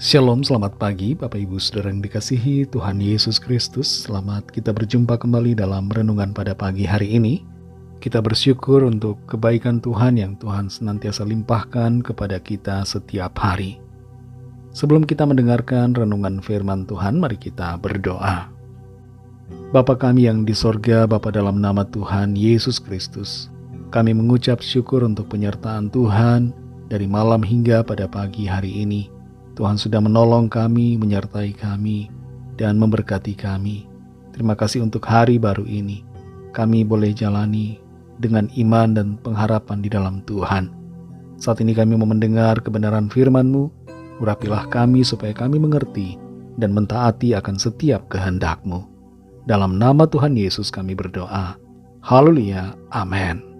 Shalom, selamat pagi Bapak Ibu Saudara yang dikasihi Tuhan Yesus Kristus. Selamat kita berjumpa kembali dalam renungan pada pagi hari ini. Kita bersyukur untuk kebaikan Tuhan yang Tuhan senantiasa limpahkan kepada kita setiap hari. Sebelum kita mendengarkan renungan firman Tuhan, mari kita berdoa. Bapa kami yang di sorga, Bapa dalam nama Tuhan Yesus Kristus, kami mengucap syukur untuk penyertaan Tuhan dari malam hingga pada pagi hari ini. Tuhan sudah menolong kami, menyertai kami, dan memberkati kami. Terima kasih untuk hari baru ini. Kami boleh jalani dengan iman dan pengharapan di dalam Tuhan. Saat ini kami mau mendengar kebenaran firman-Mu. Urapilah kami supaya kami mengerti dan mentaati akan setiap kehendak-Mu. Dalam nama Tuhan Yesus kami berdoa. Haleluya. Amin.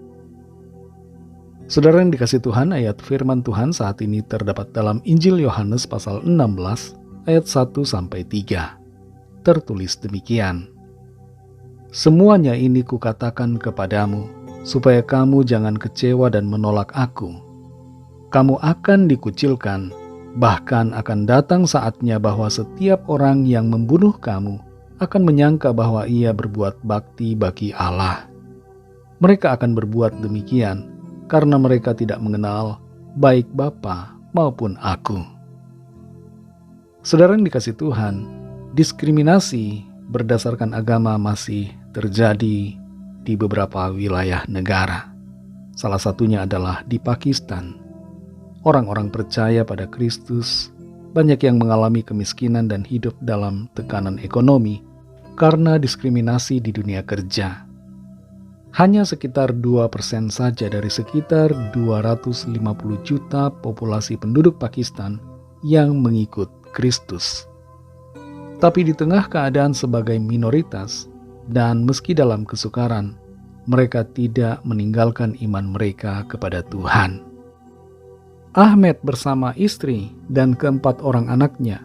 Saudara yang dikasih Tuhan, ayat firman Tuhan saat ini terdapat dalam Injil Yohanes pasal 16 ayat 1-3. Tertulis demikian. Semuanya ini kukatakan kepadamu, supaya kamu jangan kecewa dan menolak aku. Kamu akan dikucilkan, bahkan akan datang saatnya bahwa setiap orang yang membunuh kamu akan menyangka bahwa ia berbuat bakti bagi Allah. Mereka akan berbuat demikian karena mereka tidak mengenal baik Bapa maupun aku. Saudara yang dikasih Tuhan, diskriminasi berdasarkan agama masih terjadi di beberapa wilayah negara. Salah satunya adalah di Pakistan. Orang-orang percaya pada Kristus banyak yang mengalami kemiskinan dan hidup dalam tekanan ekonomi karena diskriminasi di dunia kerja. Hanya sekitar 2% saja dari sekitar 250 juta populasi penduduk Pakistan yang mengikut Kristus. Tapi di tengah keadaan sebagai minoritas dan meski dalam kesukaran, mereka tidak meninggalkan iman mereka kepada Tuhan. Ahmed bersama istri dan keempat orang anaknya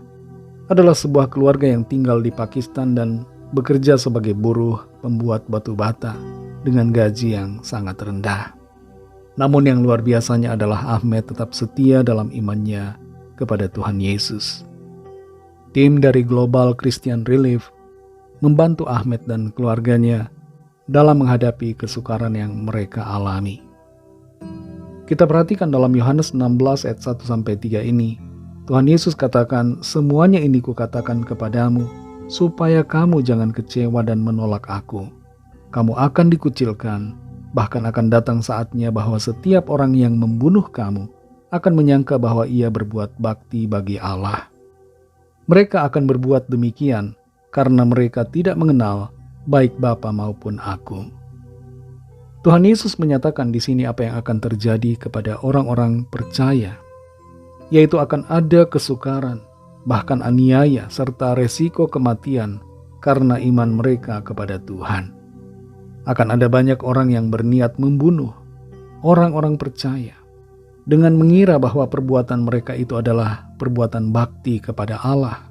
adalah sebuah keluarga yang tinggal di Pakistan dan bekerja sebagai buruh pembuat batu bata dengan gaji yang sangat rendah. Namun yang luar biasanya adalah Ahmed tetap setia dalam imannya kepada Tuhan Yesus. Tim dari Global Christian Relief membantu Ahmed dan keluarganya dalam menghadapi kesukaran yang mereka alami. Kita perhatikan dalam Yohanes 16 ayat 1-3 ini, Tuhan Yesus katakan, semuanya ini kukatakan kepadamu, supaya kamu jangan kecewa dan menolak aku. Kamu akan dikucilkan, bahkan akan datang saatnya bahwa setiap orang yang membunuh kamu akan menyangka bahwa ia berbuat bakti bagi Allah. Mereka akan berbuat demikian karena mereka tidak mengenal baik Bapa maupun aku. Tuhan Yesus menyatakan di sini apa yang akan terjadi kepada orang-orang percaya, yaitu akan ada kesukaran, bahkan aniaya serta resiko kematian karena iman mereka kepada Tuhan. Akan ada banyak orang yang berniat membunuh orang-orang percaya dengan mengira bahwa perbuatan mereka itu adalah perbuatan bakti kepada Allah.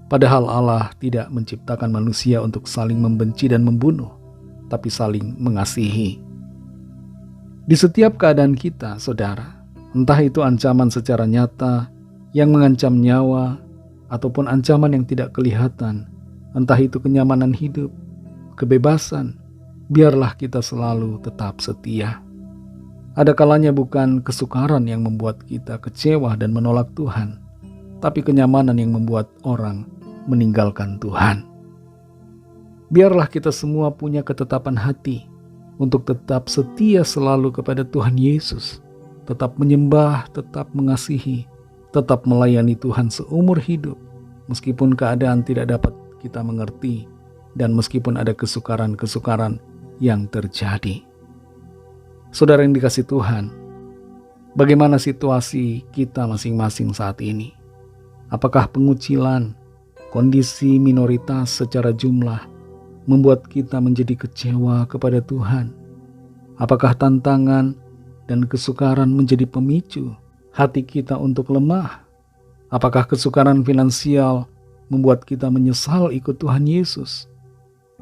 Padahal Allah tidak menciptakan manusia untuk saling membenci dan membunuh, tapi saling mengasihi. Di setiap keadaan kita, saudara, entah itu ancaman secara nyata yang mengancam nyawa, ataupun ancaman yang tidak kelihatan, entah itu kenyamanan hidup, kebebasan, biarlah kita selalu tetap setia. Ada kalanya bukan kesukaran yang membuat kita kecewa dan menolak Tuhan, tapi kenyamanan yang membuat orang meninggalkan Tuhan. Biarlah kita semua punya ketetapan hati untuk tetap setia selalu kepada Tuhan Yesus, tetap menyembah, tetap mengasihi, tetap melayani Tuhan seumur hidup, meskipun keadaan tidak dapat kita mengerti, dan meskipun ada kesukaran-kesukaran yang terjadi. Saudara yang dikasih Tuhan, bagaimana situasi kita masing-masing saat ini? Apakah pengucilan, kondisi minoritas secara jumlah membuat kita menjadi kecewa kepada Tuhan? Apakah tantangan dan kesukaran menjadi pemicu hati kita untuk lemah? Apakah kesukaran finansial membuat kita menyesal ikut Tuhan Yesus?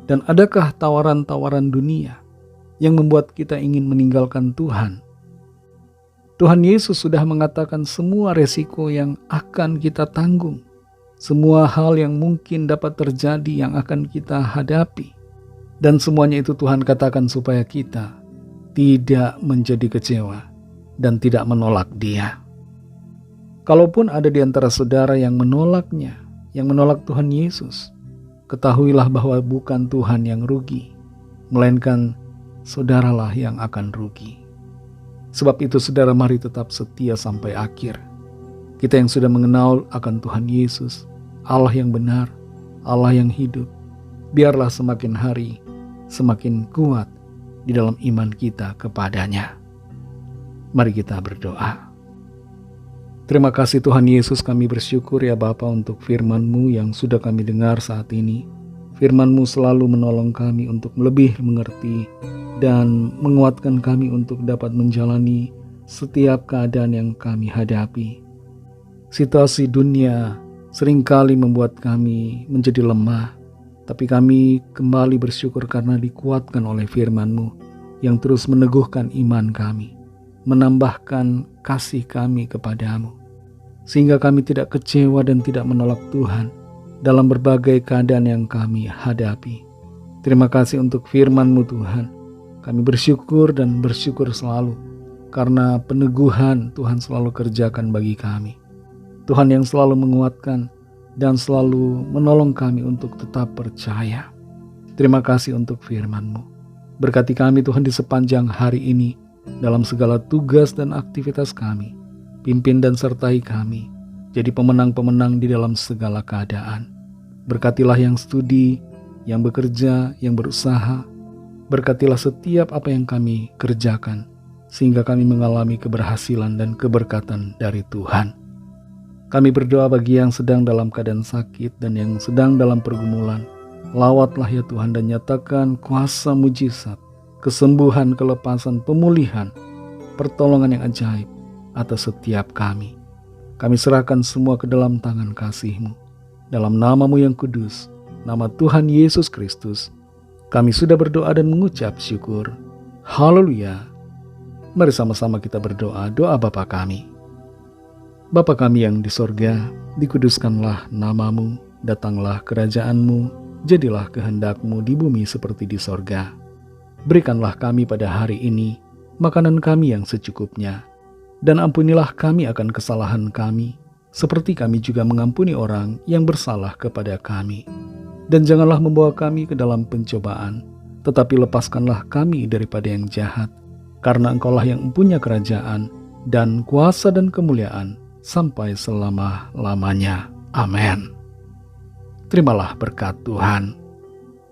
Dan adakah tawaran-tawaran dunia yang membuat kita ingin meninggalkan Tuhan? Tuhan Yesus sudah mengatakan semua resiko yang akan kita tanggung, semua hal yang mungkin dapat terjadi yang akan kita hadapi. Dan semuanya itu Tuhan katakan supaya kita tidak menjadi kecewa dan tidak menolak Dia. Kalaupun ada di antara saudara yang menolaknya, yang menolak Tuhan Yesus, ketahuilah bahwa bukan Tuhan yang rugi, melainkan saudaralah yang akan rugi. Sebab itu saudara, mari tetap setia sampai akhir. Kita yang sudah mengenal akan Tuhan Yesus, Allah yang benar, Allah yang hidup, biarlah semakin hari semakin kuat di dalam iman kita kepadanya. Mari kita berdoa. Terima kasih Tuhan Yesus, kami bersyukur ya Bapa untuk firman-Mu yang sudah kami dengar saat ini. Firman-Mu selalu menolong kami untuk lebih mengerti dan menguatkan kami untuk dapat menjalani setiap keadaan yang kami hadapi. Situasi dunia seringkali membuat kami menjadi lemah, tapi kami kembali bersyukur karena dikuatkan oleh firman-Mu yang terus meneguhkan iman kami, menambahkan kasih kami kepadamu, sehingga kami tidak kecewa dan tidak menolak Tuhan dalam berbagai keadaan yang kami hadapi. Terima kasih untuk firman-Mu Tuhan. Kami bersyukur dan bersyukur selalu karena peneguhan Tuhan selalu kerjakan bagi kami. Tuhan yang selalu menguatkan dan selalu menolong kami untuk tetap percaya. Terima kasih untuk firman-Mu. Berkati kami Tuhan di sepanjang hari ini dalam segala tugas dan aktivitas kami. Pimpin dan sertai kami jadi pemenang-pemenang di dalam segala keadaan. Berkatilah yang studi, yang bekerja, yang berusaha. Berkatilah setiap apa yang kami kerjakan, sehingga kami mengalami keberhasilan dan keberkatan dari Tuhan. Kami berdoa bagi yang sedang dalam keadaan sakit dan yang sedang dalam pergumulan. Lawatlah ya Tuhan dan nyatakan kuasa mujizat, kesembuhan, kelepasan, pemulihan, pertolongan yang ajaib atas setiap kami. Kami serahkan semua ke dalam tangan kasih-Mu. Dalam nama-Mu yang kudus, nama Tuhan Yesus Kristus, kami sudah berdoa dan mengucap syukur. Haleluya. Mari sama-sama kita berdoa doa Bapa kami. Bapa kami yang di sorga, dikuduskanlah nama-Mu, datanglah kerajaan-Mu, jadilah kehendak-Mu di bumi seperti di sorga. Berikanlah kami pada hari ini makanan kami yang secukupnya, dan ampunilah kami akan kesalahan kami, seperti kami juga mengampuni orang yang bersalah kepada kami. Dan janganlah membawa kami ke dalam pencobaan, tetapi lepaskanlah kami daripada yang jahat, karena Engkaulah yang mempunyai kerajaan, dan kuasa dan kemuliaan, sampai selama-lamanya. Amin. Terimalah berkat Tuhan.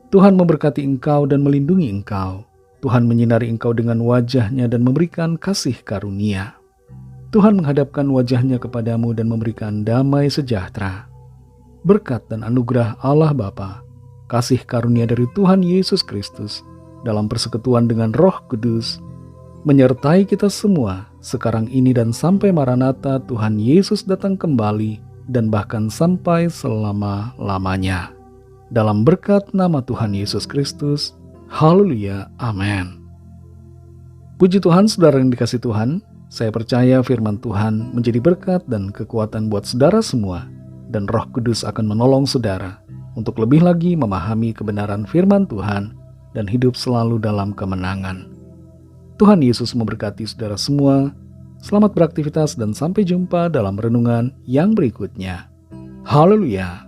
Tuhan memberkati engkau dan melindungi engkau. Tuhan menyinari engkau dengan wajah-Nya dan memberikan kasih karunia. Tuhan menghadapkan wajah-Nya kepadamu dan memberikan damai sejahtera. Berkat dan anugerah Allah Bapa, kasih karunia dari Tuhan Yesus Kristus, dalam persekutuan dengan Roh Kudus, menyertai kita semua sekarang ini dan sampai Maranatha Tuhan Yesus datang kembali, dan bahkan sampai selama-lamanya. Dalam berkat nama Tuhan Yesus Kristus, haleluya, amin. Puji Tuhan, saudara yang dikasihi Tuhan, saya percaya firman Tuhan menjadi berkat dan kekuatan buat saudara semua, dan Roh Kudus akan menolong saudara untuk lebih lagi memahami kebenaran firman Tuhan dan hidup selalu dalam kemenangan. Tuhan Yesus memberkati saudara semua. Selamat beraktivitas dan sampai jumpa dalam renungan yang berikutnya. Haleluya.